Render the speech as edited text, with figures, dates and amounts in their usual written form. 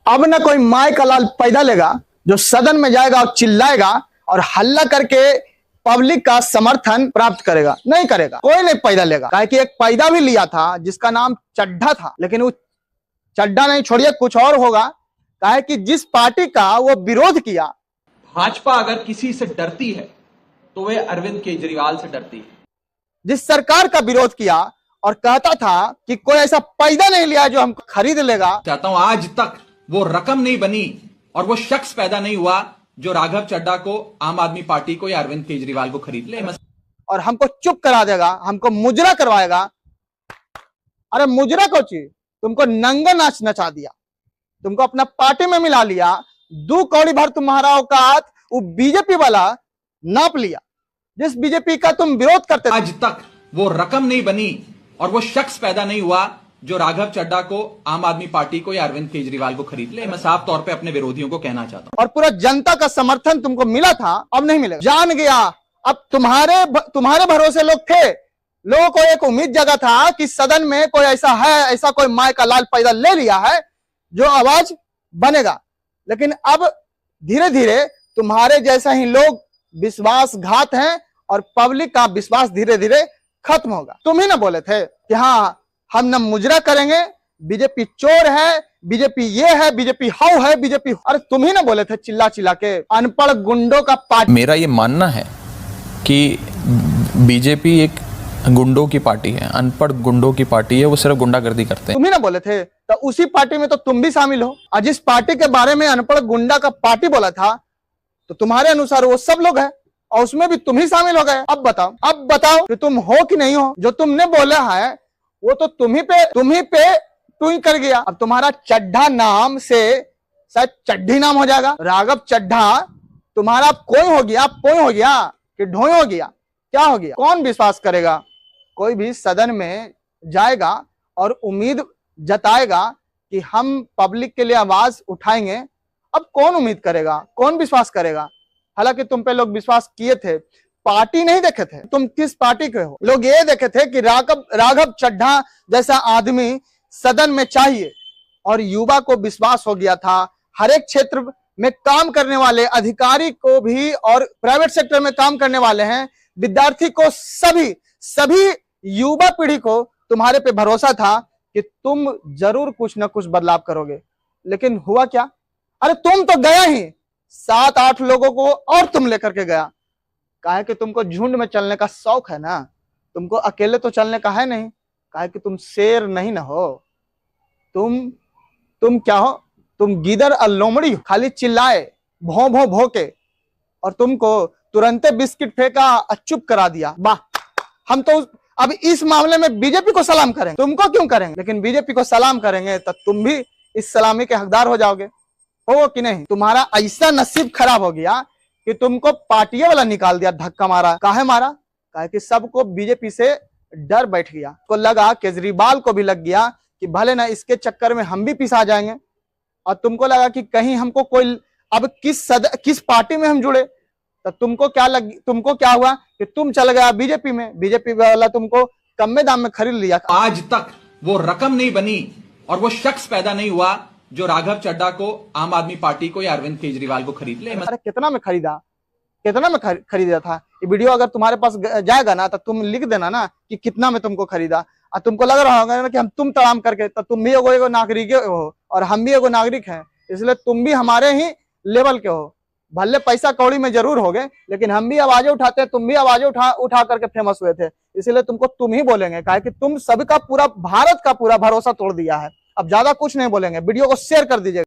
अब न कोई माय का लाल पैदा लेगा जो सदन में जाएगा और चिल्लाएगा और हल्ला करके पब्लिक का समर्थन प्राप्त करेगा। नहीं करेगा, कोई नहीं पैदा लेगा। काहे कि एक पैदा भी लिया था जिसका नाम चड्ढा था, लेकिन वो चड्ढा नहीं, छोड़िए, कुछ और होगा। काहे कि जिस पार्टी का वो विरोध किया, भाजपा अगर किसी से डरती है तो वे अरविंद केजरीवाल से डरती है। जिस सरकार का विरोध किया और कहता था कि कोई ऐसा पैदा नहीं लिया जो हमको खरीद लेगा। चाहता हूं आज तक वो रकम नहीं बनी और वो शख्स पैदा नहीं हुआ जो राघव चड्ढा को, आम आदमी पार्टी को या अरविंद केजरीवाल को खरीद ले और हमको चुप करा देगा, हमको मुजरा करवाएगा। अरे मुजरा को चीज, तुमको नंगा नाच नचा दिया, तुमको अपना पार्टी में मिला लिया, 2 कौड़ी भर तुम्हारा औकात वो बीजेपी वाला नाप लिया जिस बीजेपी का तुम विरोध करते थे। आज तक वो रकम नहीं बनी और वो शख्स पैदा नहीं हुआ जो राघव चड्ढा को, आम आदमी पार्टी को या अरविंद केजरीवाल को खरीद ले। मैं साफ तौर पे अपने विरोधियों को कहना चाहता हूं। और पूरा जनता का समर्थन तुमको मिला था, अब नहीं मिलेगा। जान गया, अब तुम्हारे भरोसे लोग थे। लोगों को एक उम्मीद जगा था कि सदन में कोई ऐसा है, ऐसा कोई माय का लाल पैदा ले लिया है जो आवाज बनेगा। लेकिन अब धीरे धीरे तुम्हारे जैसा ही लोग विश्वासघात हैं और पब्लिक का विश्वास धीरे धीरे खत्म होगा। तुम ही ना बोले थे कि हाँ हम न मुजरा करेंगे, बीजेपी चोर है, बीजेपी ये है, बीजेपी हाउ है, बीजेपी। अरे तुम ही ना बोले थे चिल्ला चिल्ला के अनपढ़ गुंडों का पार्टी। मेरा ये मानना है कि बीजेपी एक गुंडों की पार्टी है, अनपढ़ गुंडों की पार्टी है, वो सिर्फ गुंडागर्दी करते हैं। तुम ही ना बोले थे, तो उसी पार्टी में तो तुम भी शामिल हो। और जिस पार्टी के बारे में अनपढ़ गुंडा का पार्टी बोला था, तो तुम्हारे अनुसार वो सब लोग हैं और उसमें भी तुम ही शामिल हो गए। अब बताओ कि तुम हो कि नहीं हो। जो तुमने बोला है वो तो तुम ही पे टूई कर गया। अब तुम्हारा चड्ढा नाम से शायद चड्ढी नाम हो जाएगा। राघव चड्ढा तुम्हारा कोई हो गया, पोई हो गया कि ढोई हो गया, क्या हो गया? कौन विश्वास करेगा? कोई भी सदन में जाएगा और उम्मीद जताएगा कि हम पब्लिक के लिए आवाज उठाएंगे। अब कौन उम्मीद करेगा, कौन विश्वास करेगा? हालांकि तुम पे लोग विश्वास किए थे, पार्टी नहीं देखे थे। तुम किस पार्टी के हो? लोग ये देखे थे कि राघव चड्ढा जैसा आदमी सदन में चाहिए। और युवा को विश्वास हो गया था, हर एक क्षेत्र में काम करने वाले अधिकारी को भी और प्राइवेट सेक्टर में काम करने वाले हैं, विद्यार्थी को, सभी युवा पीढ़ी को तुम्हारे पे भरोसा था कि तुम जरूर कुछ ना कुछ बदलाव करोगे। लेकिन हुआ क्या? अरे तुम तो गया ही 7-8 लोगों को और तुम लेकर के गया। काहे कि तुमको झुंड में चलने का शौक है ना, तुमको अकेले तो चलने का है नहीं। काहे कि तुम शेर नहीं ना हो, तुम क्या हो? तुम गीदड़ और लोमड़ी हो। खाली चिल्लाए भौ भौ भौ के और तुमको तुरंते बिस्किट फेंका और चुप करा दिया। वाह, हम तो अब इस मामले में बीजेपी को सलाम करेंगे। तुमको क्यों करेंगे? लेकिन बीजेपी को सलाम करेंगे तो तुम भी इस सलामी के हकदार हो जाओगे, हो कि नहीं? तुम्हारा ऐसा नसीब खराब हो गया कि तुमको पार्टी वाला निकाल दिया, धक्का मारा। काहे मारा? काहे कि सबको बीजेपी से डर बैठ गया। को लगा, केजरीवाल को भी लग गया कि भले ना इसके चक्कर में हम भी पिसा जाएंगे। और तुमको लगा कि कहीं हमको कोई अब किस पार्टी में हम जुड़े, तो तुमको क्या हुआ कि तुम चल गया बीजेपी में। बीजेपी वाला तुमको कम में दाम में खरीद लिया। आज तक वो रकम नहीं बनी और वो शख्स पैदा नहीं हुआ जो राघव चड्ढा को, आम आदमी पार्टी को या अरविंद केजरीवाल को खरीद ले। अरे कितना में खरीदा खरीदा था? ये वीडियो अगर तुम्हारे पास जाएगा ना तो तुम लिख देना ना कि कितना में तुमको खरीदा। और तुमको लग रहा होगा ना कि हम तुम तड़ाम करके, तो तुम भी एगो नागरिक हो और हम भी एगो नागरिक हैं, इसलिए तुम भी हमारे ही लेवल के हो। भले पैसा कौड़ी में जरूर हो गए, लेकिन हम भी आवाजें उठाते हैं, तुम भी आवाजें उठा करके फेमस हुए थे, इसलिए तुमको तुम ही बोलेंगे। काहे कि तुम सबका, पूरा भारत का पूरा भरोसा तोड़ दिया है। अब ज्यादा कुछ नहीं बोलेंगे। वीडियो को शेयर कर दीजिएगा।